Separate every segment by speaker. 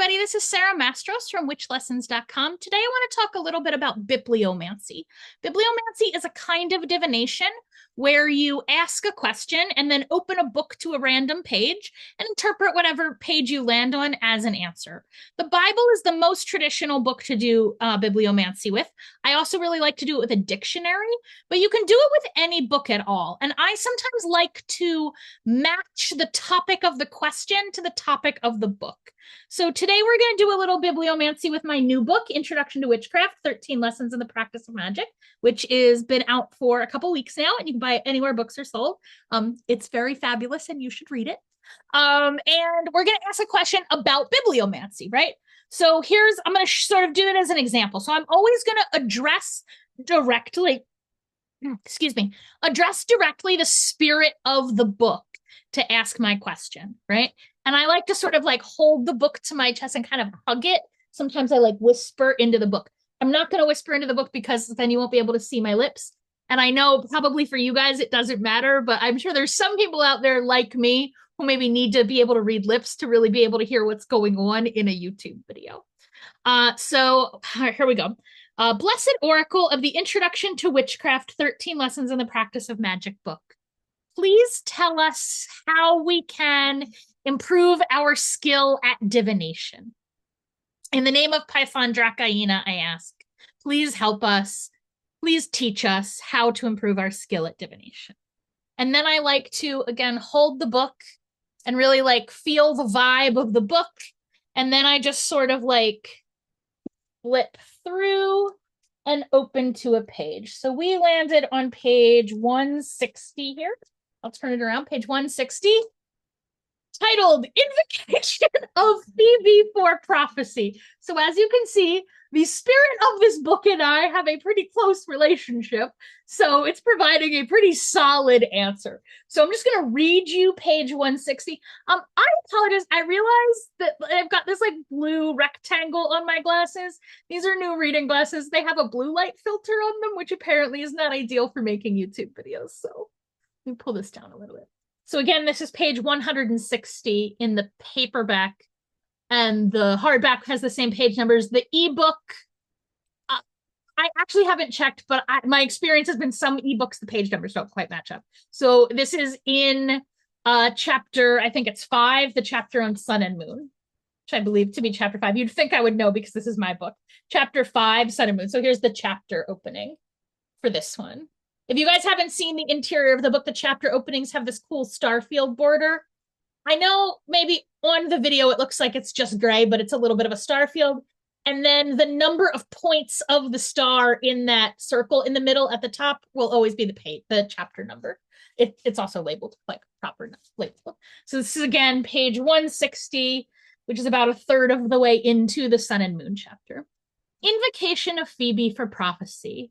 Speaker 1: everybody. This is Sarah Mastros from witchlessons.com. Today, I want to talk a little bit about bibliomancy. Bibliomancy is a kind of divination where you ask a question and then open a book to a random page and interpret whatever page you land on as an answer. The Bible is the most traditional book to do bibliomancy with. I also really like to do it with a dictionary, but you can do it with any book at all. And I sometimes like to match the topic of the question to the topic of the book. So today we're going to do a little bibliomancy with my new book, Introduction to Witchcraft, 13 Lessons in the Practice of Magic, which has been out for a couple weeks now, and you can buy it anywhere books are sold. It's very fabulous, and you should read it. And we're going to ask a question about bibliomancy, right? So I'm going to sort of do it as an example. So I'm always going to address directly the spirit of the book to ask my question, right? And I like to sort of like hold the book to my chest and kind of hug it. Sometimes I like whisper into the book. I'm not going to whisper into the book because then you won't be able to see my lips. And I know probably for you guys, it doesn't matter, but I'm sure there's some people out there like me who maybe need to be able to read lips to really be able to hear what's going on in a YouTube video. So here we go. Blessed Oracle of the Introduction to Witchcraft, 13 Lessons in the Practice of Magic book. Please tell us how we can improve our skill at divination. In the name of Python Dracaena, I ask, please help us. Please teach us how to improve our skill at divination. And then I like to, again, hold the book and really like feel the vibe of the book. And then I just sort of like flip through and open to a page. So we landed on page 160 here. I'll turn it around, page 160, titled Invocation of Phoebe for Prophecy. So as you can see, the spirit of this book and I have a pretty close relationship, so it's providing a pretty solid answer. So I'm just going to read you page 160. I apologize. I realize that I've got this like blue rectangle on my glasses. These are new reading glasses. They have a blue light filter on them, which apparently is not ideal for making YouTube videos. So let me pull this down a little bit. So again, this is page 160 in the paperback, and the hardback has the same page numbers. The ebook, I actually haven't checked, but my experience has been some ebooks, the page numbers don't quite match up. So this is in chapter, I think it's 5, the chapter on Sun and Moon, which I believe to be chapter 5. You'd think I would know because this is my book. Chapter 5, Sun and Moon. So here's the chapter opening for this one. If you guys haven't seen the interior of the book, the chapter openings have this cool starfield border. I know maybe on the video it looks like it's just gray, but it's a little bit of a starfield. And then the number of points of the star in that circle in the middle at the top will always be the chapter number. It's also labeled like proper label. So this is again page 160, which is about a third of the way into the Sun and Moon chapter. Invocation of Phoebe for Prophecy.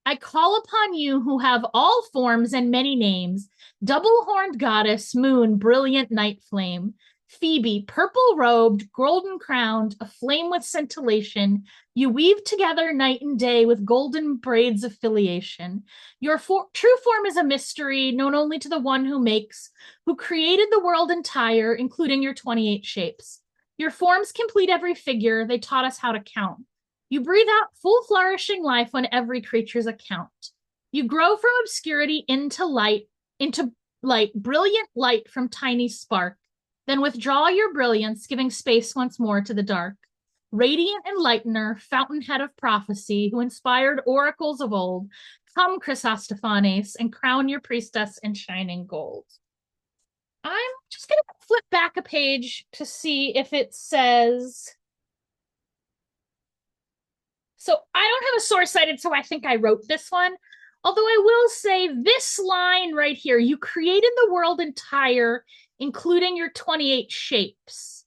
Speaker 1: I call upon you who have all forms and many names, double-horned goddess, moon, brilliant night flame, Phoebe, purple-robed, golden-crowned, aflame with scintillation, you weave together night and day with golden braids of filiation. Your true form is a mystery known only to the one who makes, who created the world entire, including your 28 shapes. Your forms complete every figure, they taught us how to count. You breathe out full flourishing life on every creature's account. You grow from obscurity into light, brilliant light from tiny spark. Then withdraw your brilliance, giving space once more to the dark. Radiant enlightener, fountainhead of prophecy, who inspired oracles of old, come, Chrysostophanes, and crown your priestess in shining gold. I'm just going to flip back a page to see if it says... So I don't have a source cited, so I think I wrote this one. Although I will say this line right here, you created the world entire, including your 28 shapes.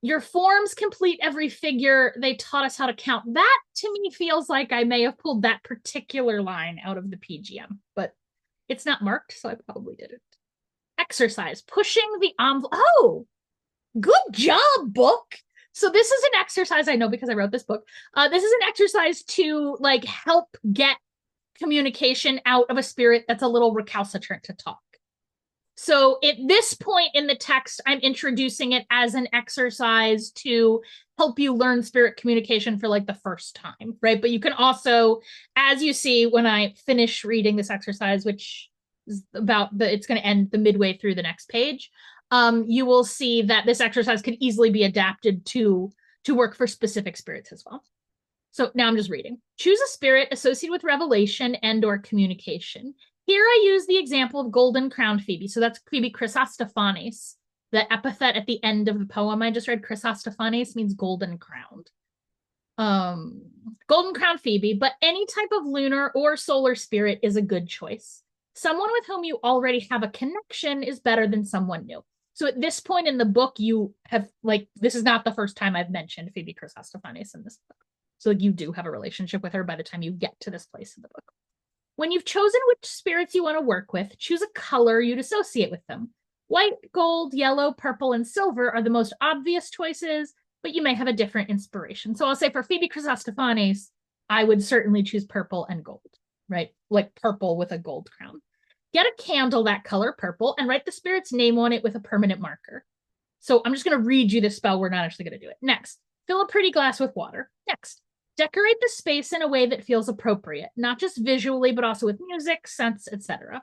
Speaker 1: Your forms complete every figure. They taught us how to count. That, to me, feels like I may have pulled that particular line out of the PGM, but it's not marked, so I probably didn't. Exercise, pushing the envelope. Oh, good job, book. So this is an exercise, I know because I wrote this book. This is an exercise to like help get communication out of a spirit that's a little recalcitrant to talk. So at this point in the text, I'm introducing it as an exercise to help you learn spirit communication for like the first time, right? But you can also, as you see when I finish reading this exercise, which is it's going to end the midway through the next page, you will see that this exercise can easily be adapted to work for specific spirits as well. So now I'm just reading. Choose a spirit associated with revelation and or communication. Here I use the example of golden crowned Phoebe. So that's Phoebe Chrysostophanes. The epithet at the end of the poem I just read, Chrysostophanes, means golden crowned. Golden crowned Phoebe, but any type of lunar or solar spirit is a good choice. Someone with whom you already have a connection is better than someone new. So at this point in the book, you have this is not the first time I've mentioned Phoebe Chrysostophanes in this book. So you do have a relationship with her by the time you get to this place in the book. When you've chosen which spirits you want to work with, choose a color you'd associate with them. White, gold, yellow, purple, and silver are the most obvious choices, but you may have a different inspiration. So I'll say for Phoebe Chrysostophanes, I would certainly choose purple and gold, right? Like purple with a gold crown. Get a candle that color, purple, and write the spirit's name on it with a permanent marker. So I'm just going to read you the spell. We're not actually going to do it. Next, fill a pretty glass with water. Next, decorate the space in a way that feels appropriate, not just visually, but also with music, scents, etc.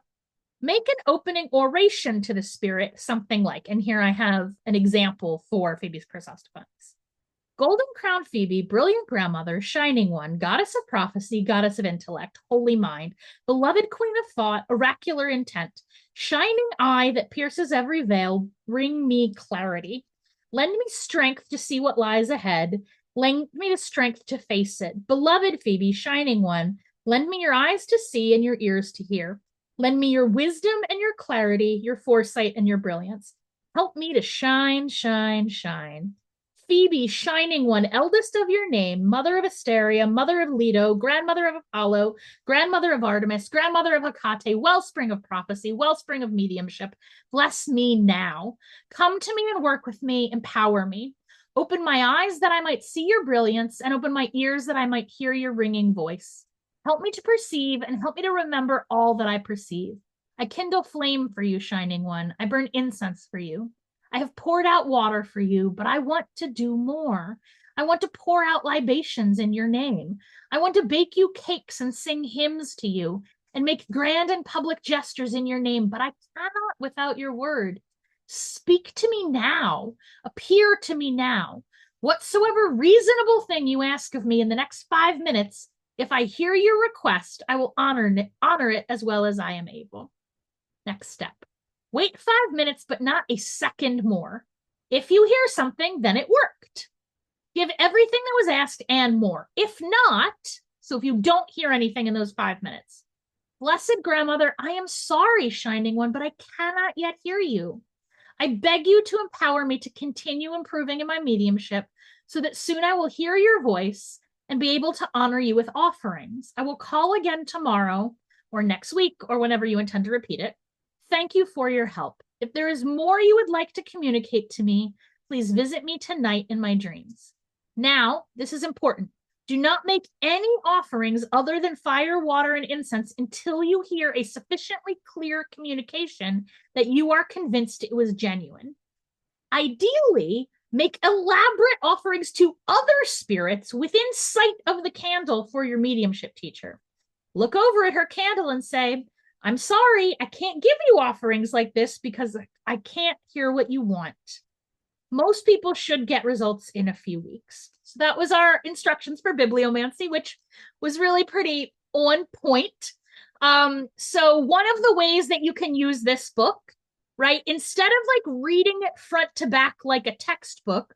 Speaker 1: Make an opening oration to the spirit, something like, and here I have an example for Phoebe's Chrysostophanes. Golden crowned Phoebe, brilliant grandmother, shining one, goddess of prophecy, goddess of intellect, holy mind, beloved queen of thought, oracular intent, shining eye that pierces every veil, bring me clarity. Lend me strength to see what lies ahead. Lend me the strength to face it. Beloved Phoebe, shining one, lend me your eyes to see and your ears to hear. Lend me your wisdom and your clarity, your foresight and your brilliance. Help me to shine, shine, shine. Phoebe, shining one, eldest of your name, mother of Asteria, mother of Leto, grandmother of Apollo, grandmother of Artemis, grandmother of Hecate, wellspring of prophecy, wellspring of mediumship, bless me now. Come to me and work with me, empower me. Open my eyes that I might see your brilliance, and open my ears that I might hear your ringing voice. Help me to perceive and help me to remember all that I perceive. I kindle flame for you, shining one. I burn incense for you. I have poured out water for you, but I want to do more. I want to pour out libations in your name. I want to bake you cakes and sing hymns to you and make grand and public gestures in your name, but I cannot without your word. Speak to me now. Appear to me now. Whatsoever reasonable thing you ask of me in the next 5 minutes, if I hear your request, I will honor it as well as I am able. Next step. Wait 5 minutes, but not a second more. If you hear something, then it worked. Give everything that was asked and more. If not, so if you don't hear anything in those 5 minutes, blessed grandmother, I am sorry, shining one, but I cannot yet hear you. I beg you to empower me to continue improving in my mediumship so that soon I will hear your voice and be able to honor you with offerings. I will call again tomorrow or next week or whenever you intend to repeat it. Thank you for your help. If there is more you would like to communicate to me, please visit me tonight in my dreams. Now, this is important. Do not make any offerings other than fire, water, and incense until you hear a sufficiently clear communication that you are convinced it was genuine. Ideally, make elaborate offerings to other spirits within sight of the candle for your mediumship teacher. Look over at her candle and say, I'm sorry, I can't give you offerings like this because I can't hear what you want. Most people should get results in a few weeks. So that was our instructions for bibliomancy, which was really pretty on point. So one of the ways that you can use this book, right, instead of reading it front to back like a textbook,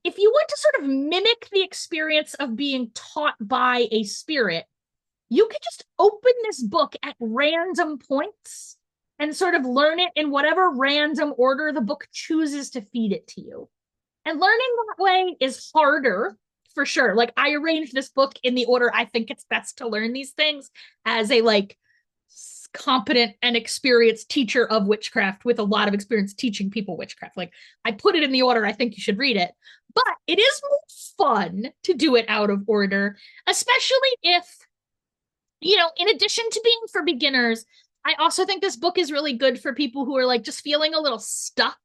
Speaker 1: if you want to sort of mimic the experience of being taught by a spirit, you can just open this book at random points and sort of learn it in whatever random order the book chooses to feed it to you. And learning that way is harder, for sure. I arranged this book in the order I think it's best to learn these things as a competent and experienced teacher of witchcraft with a lot of experience teaching people witchcraft. I put it in the order I think you should read it, but it is more fun to do it out of order, especially if, in addition to being for beginners, I also think this book is really good for people who are like just feeling a little stuck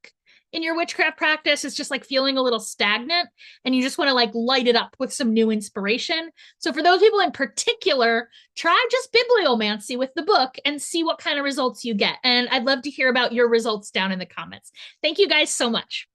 Speaker 1: in your witchcraft practice. It's just like feeling a little stagnant and you just want to like light it up with some new inspiration. So for those people in particular, try just bibliomancy with the book and see what kind of results you get. And I'd love to hear about your results down in the comments. Thank you guys so much.